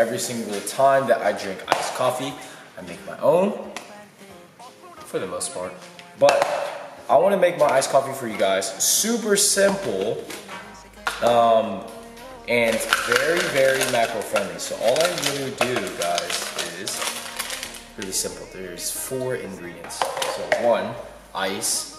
every single time that I drink iced coffee. I make my own, for the most part. But I want to make my iced coffee for you guys. Super simple, and very, very macro friendly. So all I really do, guys, is really simple. There's 4 ingredients. So 1, ice.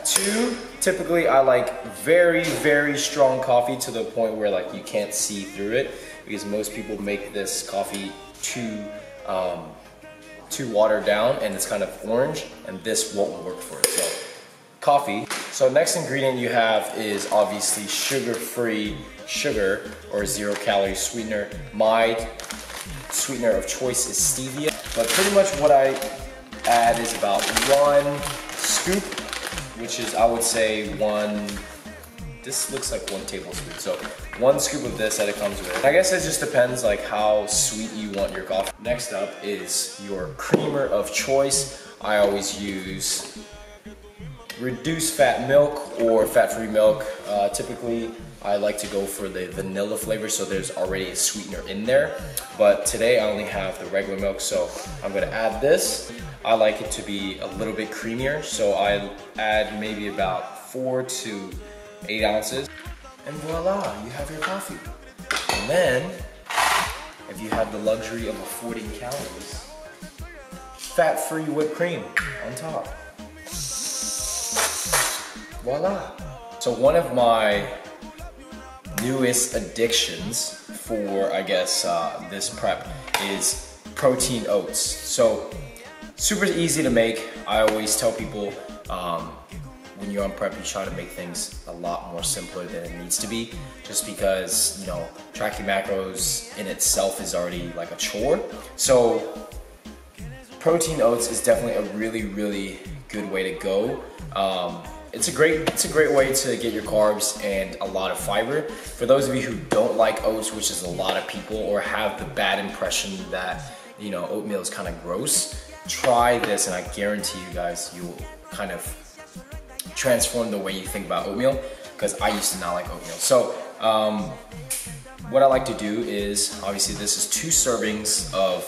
2, typically I like very, very strong coffee to the point where like you can't see through it, because most people make this coffee too watered down and it's kind of orange, and this won't work for it. So coffee. So next ingredient you have is obviously sugar-free sugar or 0-calorie sweetener. My sweetener of choice is stevia, but pretty much what I add is about 1 scoop, which is, I would say, this looks like 1 tablespoon. So 1 scoop of this that it comes with. I guess it just depends like how sweet you want your coffee. Next up is your creamer of choice. I always use reduced fat milk or fat-free milk. Typically, I like to go for the vanilla flavor, so there's already a sweetener in there. But today I only have the regular milk, so I'm gonna add this. I like it to be a little bit creamier, so I add maybe about 4 to 8 ounces. And voila, you have your coffee. And then, if you have the luxury of affording calories, fat-free whipped cream on top. Voila. So one of my newest addictions for, I guess, this prep is protein oats. So super easy to make. I always tell people when you're on prep, you try to make things a lot more simpler than it needs to be, just because, you know, tracking macros in itself is already like a chore. So protein oats is definitely a really, really good way to go. It's a great way to get your carbs and a lot of fiber. For those of you who don't like oats, which is a lot of people, or have the bad impression that, you know, oatmeal is kind of gross, try this and I guarantee you guys, you will kind of transform the way you think about oatmeal, because I used to not like oatmeal. So what I like to do is, obviously this is 2 servings of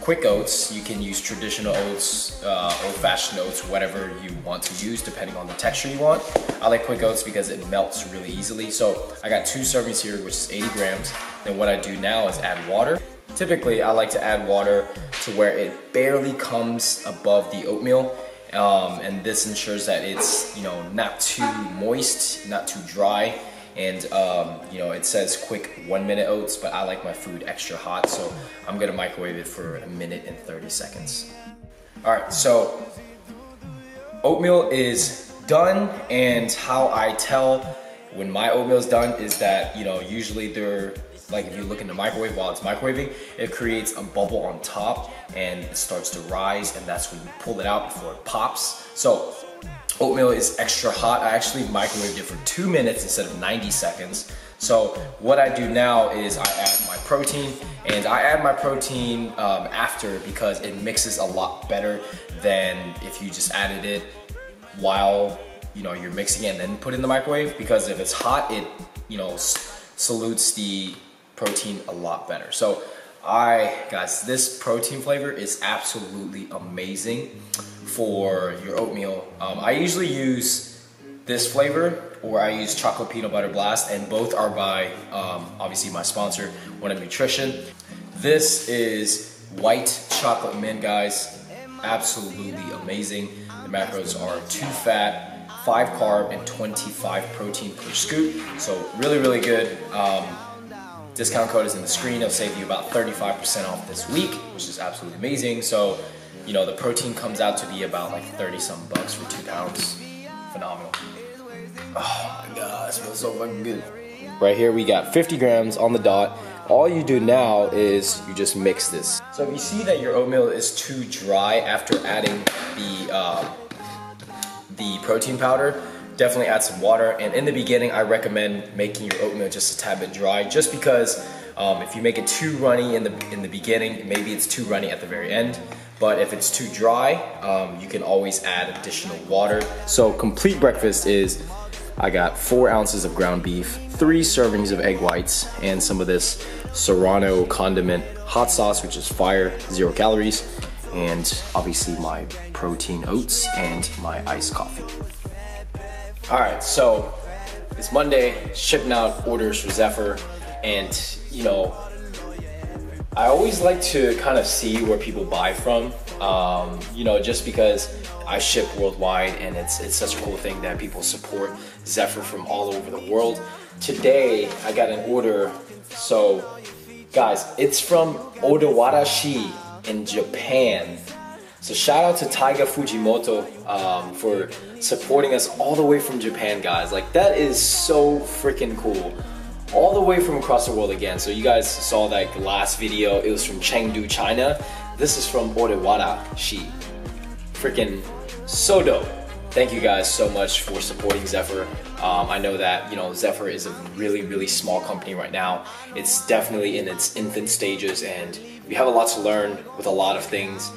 quick oats. You can use traditional oats, old-fashioned oats, whatever you want to use depending on the texture you want. I like quick oats because it melts really easily. So I got 2 servings here, which is 80 grams. Then what I do now is add water. Typically I like to add water to where it barely comes above the oatmeal. And this ensures that it's, you know, not too moist, not too dry. And you know, it says quick 1-minute oats, but I like my food extra hot, so I'm gonna microwave it for 1 minute and 30 seconds. All right, so oatmeal is done, and how I tell when my oatmeal is done is that, you know, usually they're, like if you look in the microwave while it's microwaving, it creates a bubble on top and it starts to rise, and that's when you pull it out before it pops. So oatmeal is extra hot. I actually microwaved it for 2 minutes instead of 90 seconds. So what I do now is I add my protein, and I add my protein after, because it mixes a lot better than if you just added it while, you know, you're mixing it and then put it in the microwave, because if it's hot, it, you know, salutes the protein a lot better. So guys, this protein flavor is absolutely amazing for your oatmeal. I usually use this flavor, or I use chocolate peanut butter blast, and both are by obviously my sponsor, One of Nutrition. This is white chocolate mint, guys. Absolutely amazing. The macros are 2 fat, 5 carb, and 25 protein per scoop. So really, really good. Discount code is in the screen. It'll save you about 35% off this week, which is absolutely amazing. So, you know, the protein comes out to be about like 30-some bucks for 2 pounds. Phenomenal. Oh my God, it smells so fucking good. Right here we got 50 grams on the dot. All you do now is you just mix this. So if you see that your oatmeal is too dry after adding the protein powder, definitely add some water. And in the beginning, I recommend making your oatmeal just a tad bit dry, just because if you make it too runny in the beginning, maybe it's too runny at the very end. But if it's too dry, you can always add additional water. So complete breakfast is I got 4 ounces of ground beef, 3 servings of egg whites, and some of this Serrano condiment hot sauce, which is fire, 0 calories, and obviously my protein oats and my iced coffee. All right, so it's Monday, shipping out orders for Zephyr, and you know, I always like to kind of see where people buy from, you know, just because I ship worldwide and it's such a cool thing that people support Zephyr from all over the world. Today, I got an order, so guys, it's from Odawara-shi in Japan. So shout out to Taiga Fujimoto for supporting us all the way from Japan, guys. Like, that is so freaking cool. All the way from across the world again. So you guys saw that last video, it was from Chengdu, China. This is from Odawara-shi. Freaking so dope. Thank you guys so much for supporting Zephyr. I know that, you know, Zephyr is a really, really small company right now. It's definitely in its infant stages and we have a lot to learn with a lot of things.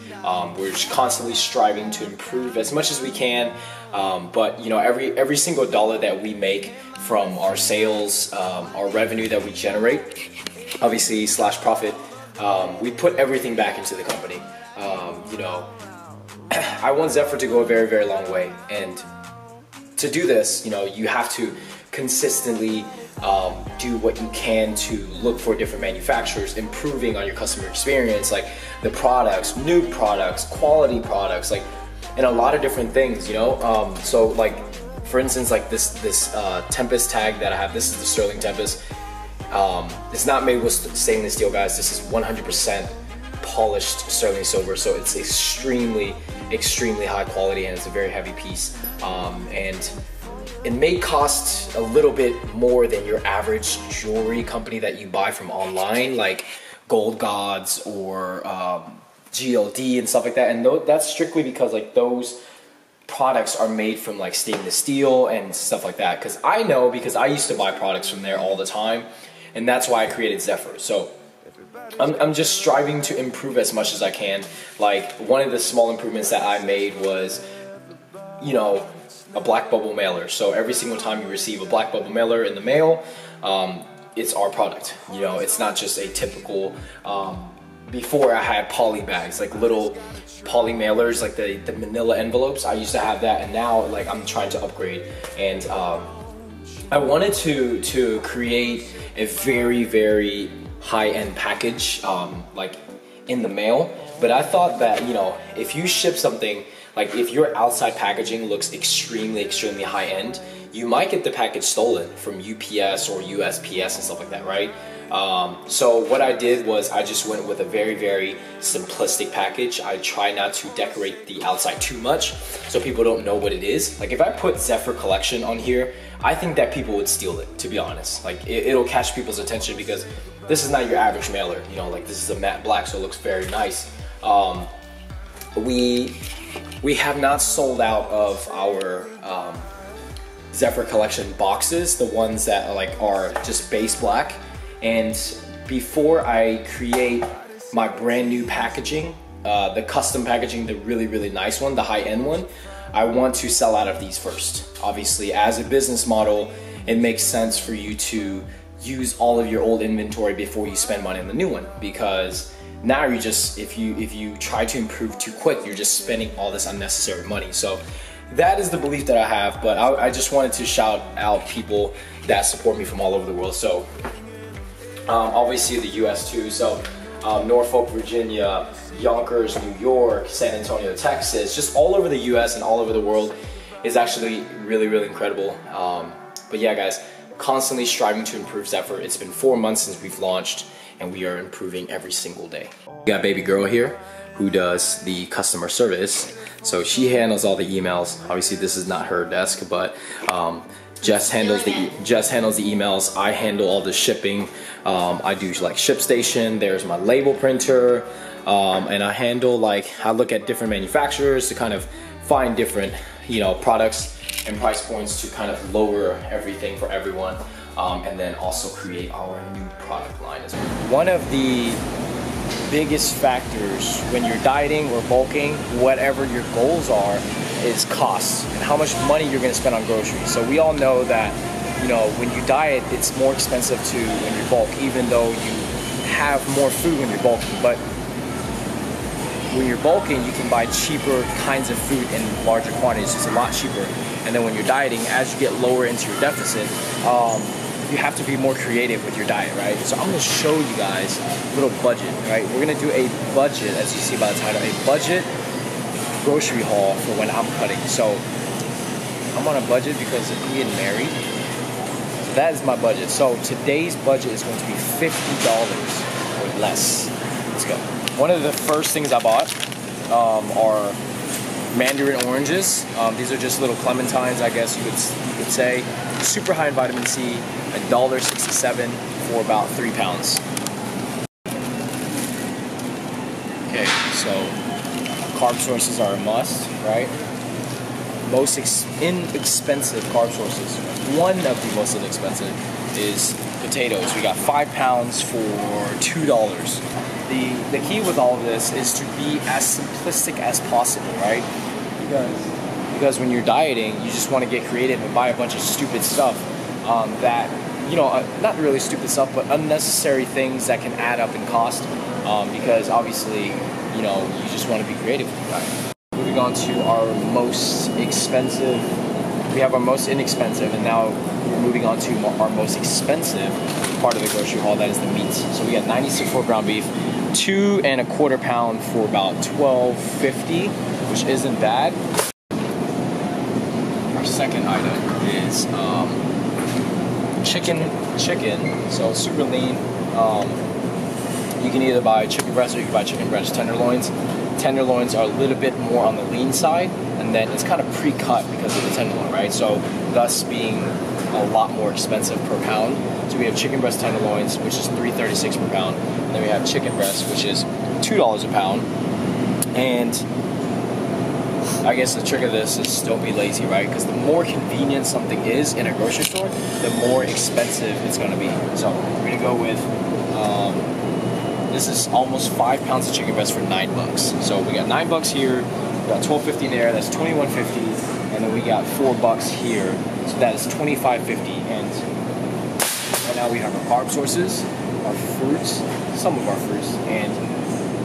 We're just constantly striving to improve as much as we can. But you know, every single dollar that we make from our sales, our revenue that we generate, obviously slash profit, we put everything back into the company. You know, I want Zephyr to go a very, very long way, and to do this, you know, you have to consistently do what you can to look for different manufacturers, improving on your customer experience, like the products, new products, quality products, like, and a lot of different things, you know. So like, for instance, like this Tempest tag that I have, this is the Sterling Tempest. It's not made with stainless steel, guys. This is 100% polished sterling silver, so it's extremely high quality, and it's a very heavy piece. And it may cost a little bit more than your average jewelry company that you buy from online, like Gold Gods or GLD and stuff like that. And that's strictly because like those products are made from like stainless steel and stuff like that. Because I know, because I used to buy products from there all the time, and that's why I created Zephyr. So I'm just striving to improve as much as I can. Like, one of the small improvements that I made was, you know, a black bubble mailer. So every single time you receive a black bubble mailer in the mail, it's our product. You know, it's not just a typical, before I had poly bags, like little poly mailers, like the manila envelopes. I used to have that, and now like I'm trying to upgrade. And I wanted to create a very high-end package, like in the mail. But I thought that, you know, if you ship something, like if your outside packaging looks extremely high-end, you might get the package stolen from UPS or USPS and stuff like that, right? So what I did was I just went with a very simplistic package. I try not to decorate the outside too much so people don't know what it is. Like, if I put Zephyr Collection on here, I think that people would steal it, to be honest. Like, it'll catch people's attention because this is not your average mailer, you know, like this is a matte black, so it looks very nice. We have not sold out of our Zephyr Collection boxes, the ones that are just base black. And before I create my brand new packaging, the custom packaging, the really nice one, the high-end one, I want to sell out of these first. Obviously, as a business model, it makes sense for you to use all of your old inventory before you spend money on the new one, because now you just, if you try to improve too quick, you're just spending all this unnecessary money. So that is the belief that I have, but I just wanted to shout out people that support me from all over the world. So obviously the US too, so Norfolk, Virginia, Yonkers, New York, San Antonio, Texas, just all over the US and all over the world is actually really incredible. But yeah, guys, constantly striving to improve Zephyr. It's been 4 months since we've launched, and we are improving every single day. We got baby girl here who does the customer service. So she handles all the emails. Obviously this is not her desk, but Jess handles the emails. I handle all the shipping. I do like ShipStation. There's my label printer, and I handle, like, I look at different manufacturers to kind of find different, you know, products and price points to kind of lower everything for everyone, and then also create our new product line as well. One of the biggest factors when you're dieting or bulking, whatever your goals are, is costs and how much money you're going to spend on groceries. So we all know that, you know, when you diet, it's more expensive to when you bulk, even though you have more food when you're bulking. But when you're bulking, you can buy cheaper kinds of food in larger quantities. It's a lot cheaper. And then when you're dieting, as you get lower into your deficit, you have to be more creative with your diet, right? So I'm gonna show you guys a little budget, right? We're gonna do a budget, as you see by the title, a budget grocery haul for when I'm cutting. So I'm on a budget because I'm getting married. So that is my budget. So today's budget is going to be $50 or less. Let's go. One of the first things I bought are mandarin oranges. These are just little clementines, I guess you could say. Super high in vitamin C, $1.67 for about 3 pounds. Okay, so carb sources are a must, right? Most inexpensive carb sources. One of the most inexpensive is potatoes. We got 5 pounds for $2. The key with all of this is to be as simplistic as possible, right? Because when you're dieting, you just want to get creative and buy a bunch of stupid stuff that, you know, not really stupid stuff, but unnecessary things that can add up in cost. Because obviously, you know, you just want to be creative with your diet. Moving on to our most expensive, we have our most inexpensive, and now we're moving on to our most expensive part of the grocery haul, that is the meat. So we got 96 ground beef, 2 1/4 pound for about $12.50, which isn't bad. Our second item is chicken, so super lean. You can either buy chicken breast or you can buy chicken breast tenderloins. Tenderloins are a little bit more on the lean side, and then it's kind of pre-cut because of the tenderloin, right? So thus being a lot more expensive per pound. So we have chicken breast tenderloins, which is $3.36 per pound, and then we have chicken breast, which is $2 a pound. And I guess the trick of this is don't be lazy, right? Because the more convenient something is in a grocery store, the more expensive it's going to be. So we're going to go with, this is almost 5 pounds of chicken breast for $9. So we got $9 here, we got $12.50 there, that's $21.50, and then we got $4 here, so that is $25.50. And right now we have our carb sources, our fruits, some of our fruits, and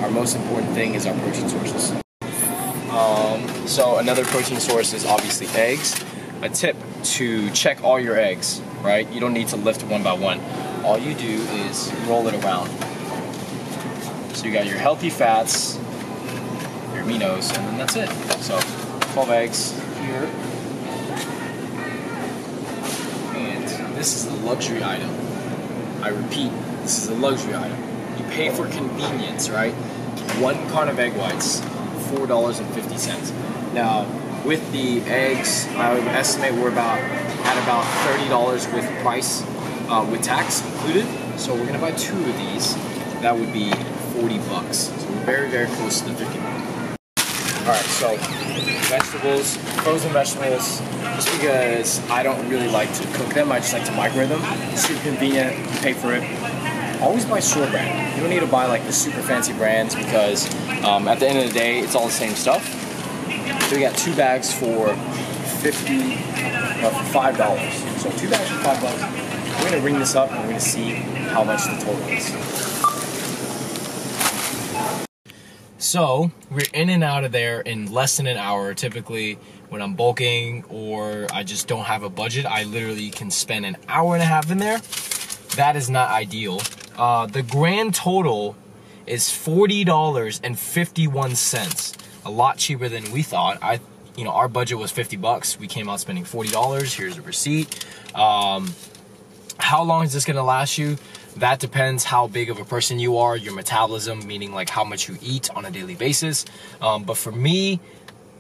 our most important thing is our protein sources. So another protein source is obviously eggs. A tip to check all your eggs, right? You don't need to lift one by one. All you do is roll it around. So you got your healthy fats, your aminos, and then that's it. So 12 eggs here. And this is a luxury item. I repeat, this is a luxury item. You pay for convenience, right? 1 carton of egg whites, $4.50. Now, with the eggs, I would estimate we're at about $30 with price, with tax included. So we're gonna buy 2 of these. That would be $40. So we're very, very close to the 50 mark. All right, so vegetables, frozen vegetables, just because I don't really like to cook them, I just like to microwave them. Super convenient, you pay for it. Always buy store brand. You don't need to buy like the super fancy brands because at the end of the day, it's all the same stuff. So we got 2 bags for $5. So 2 bags for $5. We're gonna ring this up and we're gonna see how much the total is. So we're in and out of there in less than an hour. Typically when I'm bulking or I just don't have a budget, I literally can spend an hour and a half in there. That is not ideal. The grand total is $40.51. A lot cheaper than we thought. Our budget was $50. We came out spending $40. Here's a receipt. How long is this gonna last you? That depends how big of a person you are, your metabolism, meaning like how much you eat on a daily basis. But for me,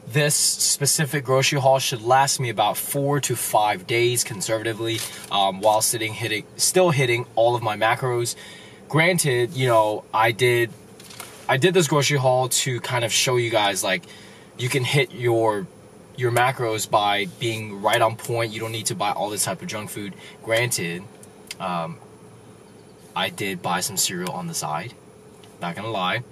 this specific grocery haul should last me about 4 to 5 days conservatively, while still hitting all of my macros. Granted, I did this grocery haul to kind of show you guys like you can hit your macros by being right on point. You don't need to buy all this type of junk food. Granted, I did buy some cereal on the side, not gonna lie.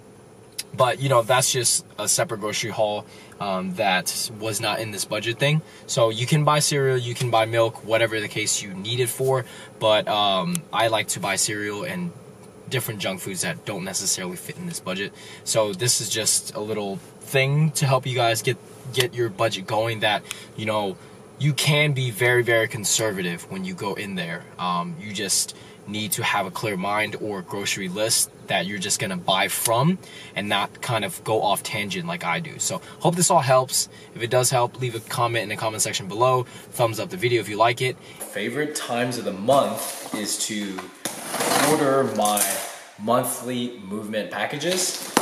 But you know, that's just a separate grocery haul that was not in this budget thing. So you can buy cereal, you can buy milk, whatever the case you need it for. But I like to buy cereal and different junk foods that don't necessarily fit in this budget. So this is just a little thing to help you guys get your budget going, that you know, you can be very, very conservative when you go in there. You just need to have a clear mind or grocery list that you're just gonna buy from, and not kind of go off tangent like I do. So hope this all helps. If it does help, leave a comment in the comment section below. Thumbs up the video if you like it. Favorite times of the month is to order my monthly Movement packages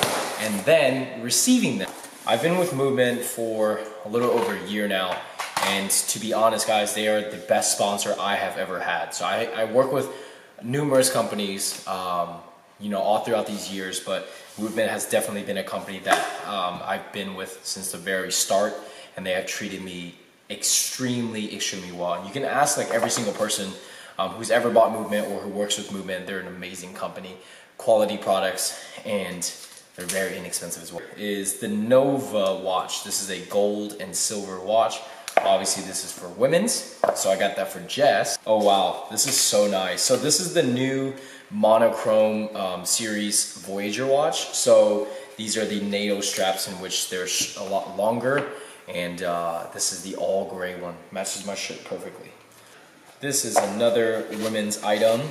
and then receiving them. I've been with Movement for a little over a year now, and to be honest guys, they are the best sponsor I have ever had. So I work with numerous companies, you know, all throughout these years, but Movement has definitely been a company that I've been with since the very start, and they have treated me extremely, extremely well. And you can ask like every single person who's ever bought Movement or who works with Movement. They're an amazing company, quality products, and they're very inexpensive as well. Is the Nova watch. This is a gold and silver watch. Obviously this is for women's, so I got that for Jess. Oh wow, this is so nice. So this is the new monochrome series Voyager watch. So these are the NATO straps, in which they're a lot longer, and this is the all gray one. Matches my shirt perfectly. This is another women's item,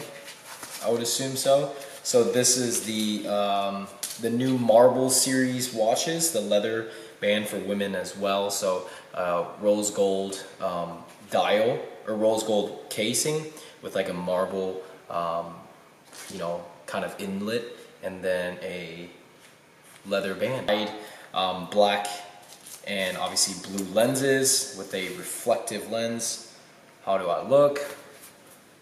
I would assume so. So this is the new Marble series watches, the leather band for women as well. So rose gold dial, or rose gold casing with like a marble, you know, kind of inlet, and then a leather band. Black and obviously blue lenses with a reflective lens. How do I look?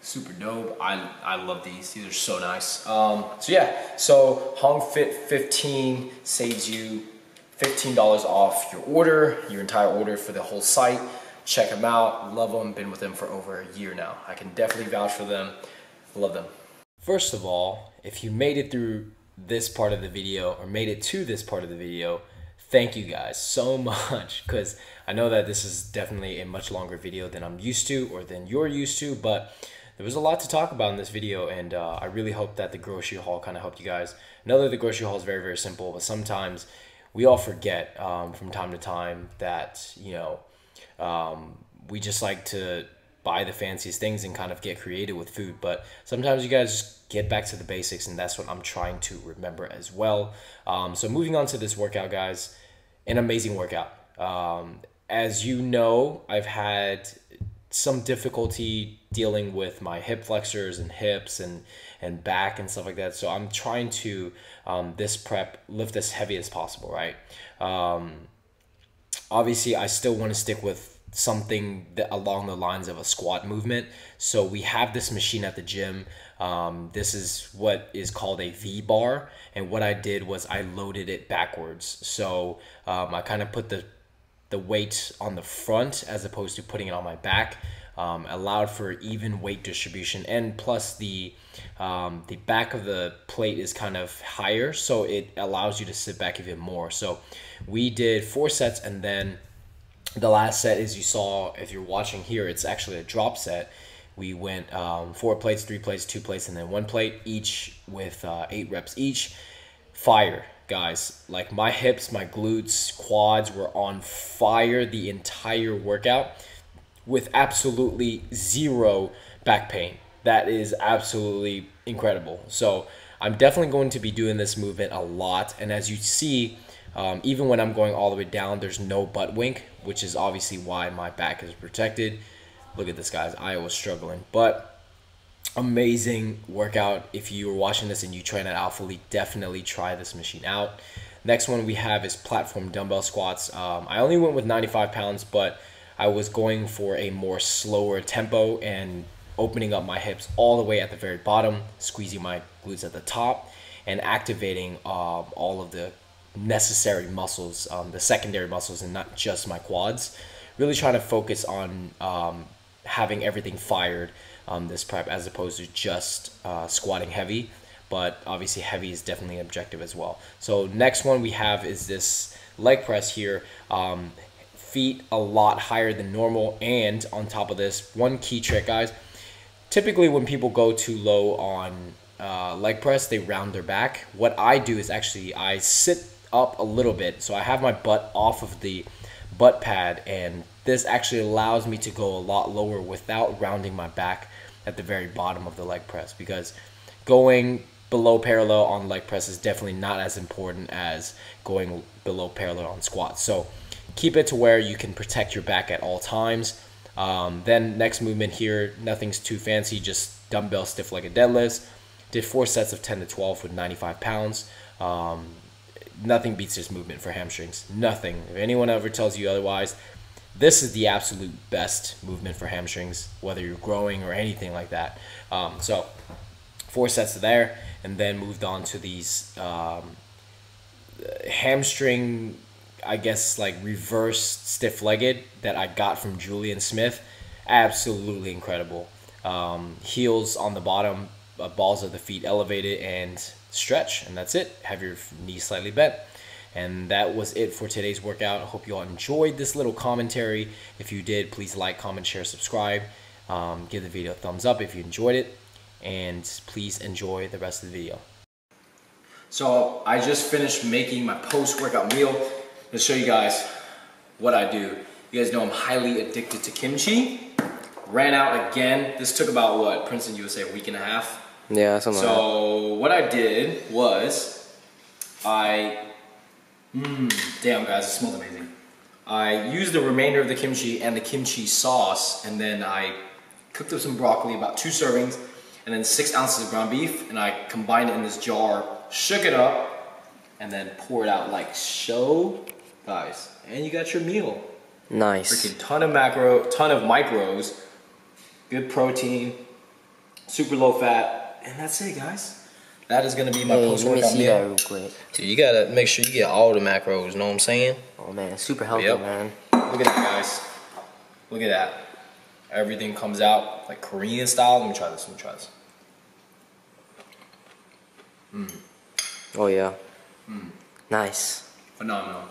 Super dope. I love these. These are so nice. So yeah, so Hoang Fit 15 saves you $15 off your order, your entire order for the whole site. Check them out. Love them. Been with them for over a year now. I can definitely vouch for them. Love them. First of all, if you made it through this part of the video, or made it to this part of the video, thank you guys so much, because I know that this is definitely a much longer video than I'm used to, or than you're used to, but there was a lot to talk about in this video, and I really hope that the grocery haul kind of helped you guys. I know that the grocery haul is very, very simple, but sometimes we all forget from time to time that, you know, we just like to buy the fanciest things and kind of get creative with food, but sometimes you guys just get back to the basics, and that's what I'm trying to remember as well. So moving on to this workout, guys, an amazing workout. As you know, I've had some difficulty dealing with my hip flexors and hips and back and stuff like that, so I'm trying to this prep lift as heavy as possible, right? Obviously I still want to stick with something that along the lines of a squat movement. So we have this machine at the gym. This is what is called a V bar, and what I did was I loaded it backwards. So I kind of put the weight on the front as opposed to putting it on my back. Allowed for even weight distribution, and plus the back of the plate is kind of higher, so it allows you to sit back even more. So we did 4 sets, and then the last set, as you saw, if you're watching here, it's actually a drop set. We went 4 plates, 3 plates, 2 plates, and then 1 plate, each with 8 reps each. Fire, guys. Like my hips, my glutes, quads were on fire the entire workout, with absolutely zero back pain. That is absolutely incredible. So I'm definitely going to be doing this movement a lot, and as you see, even when I'm going all the way down, there's no butt wink, which is obviously why my back is protected. Look at this, guys. I was struggling, but amazing workout. If you were watching this and you train at Alpha Elite, definitely try this machine out. Next one we have is platform dumbbell squats. I only went with 95 pounds, but I was going for a more slower tempo and opening up my hips all the way at the very bottom, squeezing my glutes at the top, and activating all of the necessary muscles, the secondary muscles, and not just my quads. Really trying to focus on having everything fired this prep, as opposed to just squatting heavy. but obviously heavy is definitely an objective as well. So next one we have is this leg press here. Feet a lot higher than normal, and on top of this, one key trick, guys. Typically when people go too low on leg press, they round their back. What I do is actually I sit up a little bit, so I have my butt off of the butt pad, and this actually allows me to go a lot lower without rounding my back at the very bottom of the leg press, because going below parallel on leg press is definitely not as important as going below parallel on squats. So keep it to where you can protect your back at all times. Then next movement here, nothing's too fancy, just dumbbell stiff-legged deadlifts. Did 4 sets of 10 to 12 with 95 pounds. Nothing beats this movement for hamstrings. Nothing. If anyone ever tells you otherwise, this is the absolute best movement for hamstrings, whether you're growing or anything like that. So 4 sets there, and then moved on to these hamstring, I guess, like reverse stiff-legged that I got from Julian Smith. Absolutely incredible. Heels on the bottom, balls of the feet elevated, and stretch, and that's it. Have your knees slightly bent. And that was it for today's workout. I hope you all enjoyed this little commentary. If you did, please like, comment, share, subscribe. Give the video a thumbs up if you enjoyed it, and please enjoy the rest of the video. So I just finished making my post-workout meal. Let's show you guys what I do. You guys know I'm highly addicted to kimchi. Ran out again. This took about, what, Princeton, you would say a week and a half? Yeah, something like that. So what I did was damn guys, it smells amazing. I used the remainder of the kimchi and the kimchi sauce, and then I cooked up some broccoli, about 2 servings, and then 6 ounces of ground beef, and I combined it in this jar, shook it up, and then pour it out like so, guys. And you got your meal. Nice. Freaking ton of micros, good protein, super low fat, and that's it, guys. That is gonna be my post-workout meal. That real quick. Dude, you gotta make sure you get all the macros, know what I'm saying? Oh man, super healthy, man. Look at that, guys. Look at that. Everything comes out like Korean style. Let me try this. Oh yeah. Nice. Phenomenal.